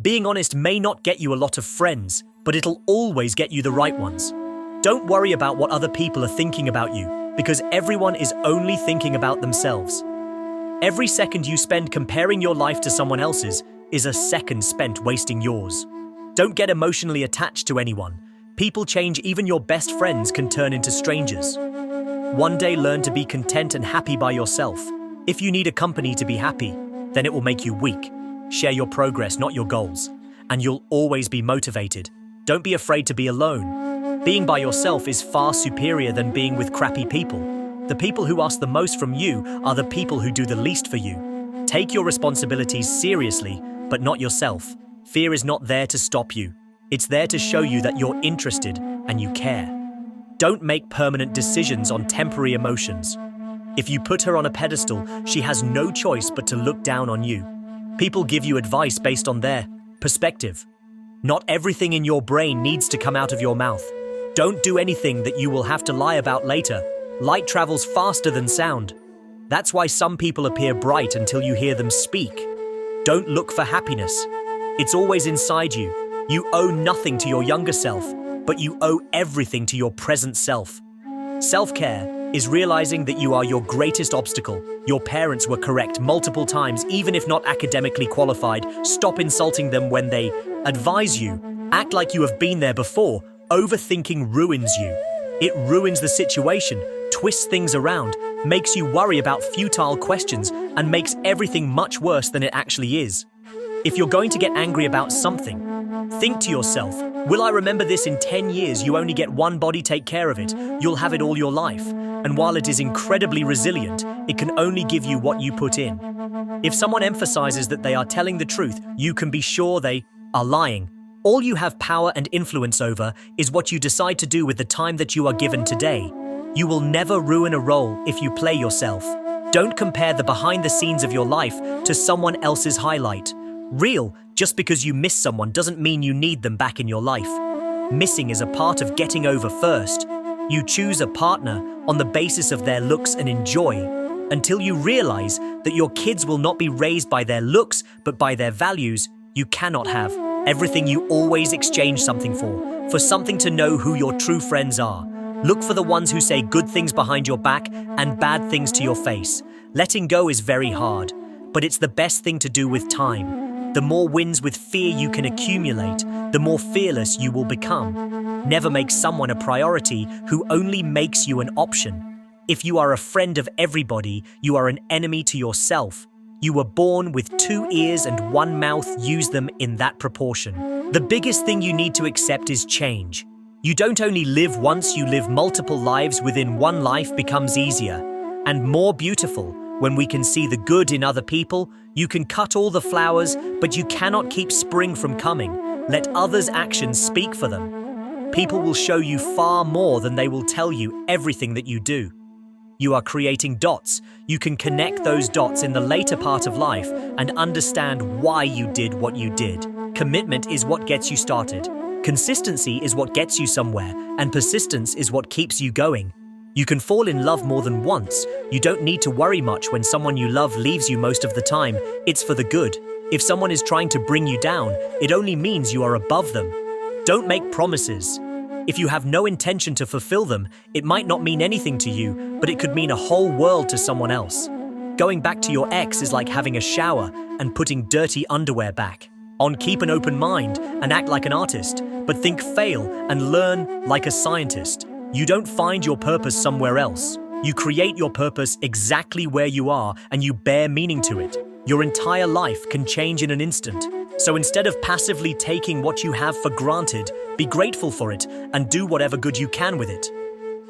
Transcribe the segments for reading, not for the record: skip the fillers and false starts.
Being honest may not get you a lot of friends, but it'll always get you the right ones. Don't worry about what other people are thinking about you, because everyone is only thinking about themselves. Every second you spend comparing your life to someone else's is a second spent wasting yours. Don't get emotionally attached to anyone. People change, even your best friends can turn into strangers. One day learn to be content and happy by yourself. If you need a company to be happy, then it will make you weak. Share your progress, not your goals, and you'll always be motivated. Don't be afraid to be alone. Being by yourself is far superior than being with crappy people. The people who ask the most from you are the people who do the least for you. Take your responsibilities seriously, but not yourself. Fear is not there to stop you. It's there to show you that you're interested and you care. Don't make permanent decisions on temporary emotions. If you put her on a pedestal, she has no choice but to look down on you. People give you advice based on their perspective. Not everything in your brain needs to come out of your mouth. Don't do anything that you will have to lie about later. Light travels faster than sound. That's why some people appear bright until you hear them speak. Don't look for happiness. It's always inside you. You owe nothing to your younger self, but you owe everything to your present self. Self-care is realizing that you are your greatest obstacle. Your parents were correct multiple times, even if not academically qualified. Stop insulting them when they advise you. Act like you have been there before. Overthinking ruins you. It ruins the situation, twists things around, makes you worry about futile questions, and makes everything much worse than it actually is. If you're going to get angry about something, think to yourself, will I remember this in 10 years? You only get one body, take care of it. You'll have it all your life. And while it is incredibly resilient, it can only give you what you put in. If someone emphasizes that they are telling the truth, you can be sure they are lying. All you have power and influence over is what you decide to do with the time that you are given today. You will never ruin a role if you play yourself. Don't compare the behind the scenes of your life to someone else's highlight. Real, just because you miss someone doesn't mean you need them back in your life. Missing is a part of getting over first. You choose a partner on the basis of their looks and enjoy, until you realize that your kids will not be raised by their looks but by their values. You cannot have everything you always exchange something for something to know who your true friends are. Look for the ones who say good things behind your back and bad things to your face. Letting go is very hard, but it's the best thing to do with time. The more wins with fear you can accumulate, the more fearless you will become. Never make someone a priority who only makes you an option. If you are a friend of everybody, you are an enemy to yourself. You were born with 2 ears and 1 mouth. Use them in that proportion. The biggest thing you need to accept is change. You don't only live once, you live multiple lives. Within one life becomes easier and more beautiful when we can see the good in other people. You can cut all the flowers, but you cannot keep spring from coming. Let others' actions speak for them. People will show you far more than they will tell you everything that you do. You are creating dots. You can connect those dots in the later part of life and understand why you did what you did. Commitment is what gets you started. Consistency is what gets you somewhere, and persistence is what keeps you going. You can fall in love more than once. You don't need to worry much when someone you love leaves you most of the time. It's for the good. If someone is trying to bring you down, it only means you are above them. Don't make promises. If you have no intention to fulfill them, it might not mean anything to you, but it could mean a whole world to someone else. Going back to your ex is like having a shower and putting dirty underwear back. Keep an open mind and act like an artist, but think, fail, and learn like a scientist. You don't find your purpose somewhere else. You create your purpose exactly where you are, and you bear meaning to it. Your entire life can change in an instant. So instead of passively taking what you have for granted, be grateful for it and do whatever good you can with it.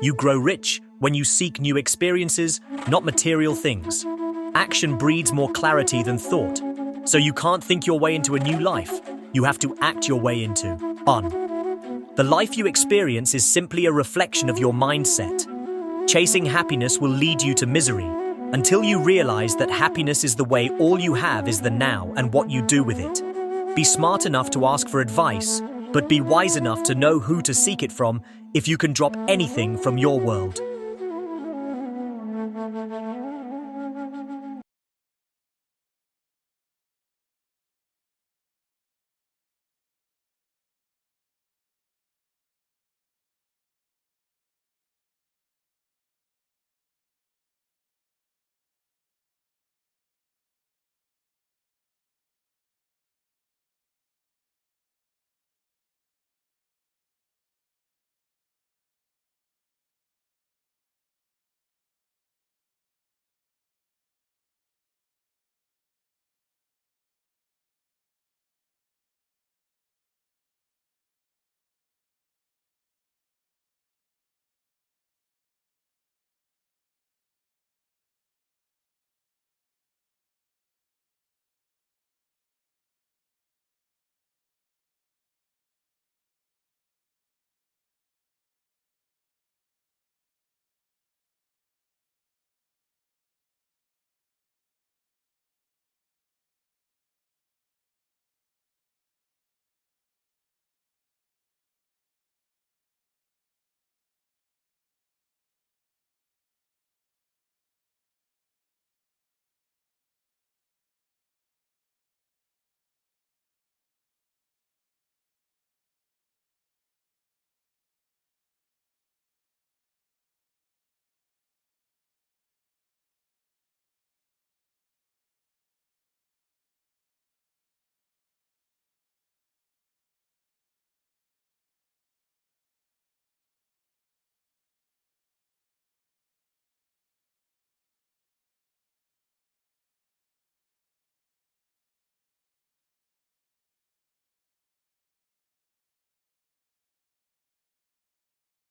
You grow rich when you seek new experiences, not material things. Action breeds more clarity than thought. So you can't think your way into a new life. You have to act your way into one. The life you experience is simply a reflection of your mindset. Chasing happiness will lead you to misery until you realize that happiness is the way. All you have is the now and what you do with it. Be smart enough to ask for advice, but be wise enough to know who to seek it from. If you can drop anything from your world,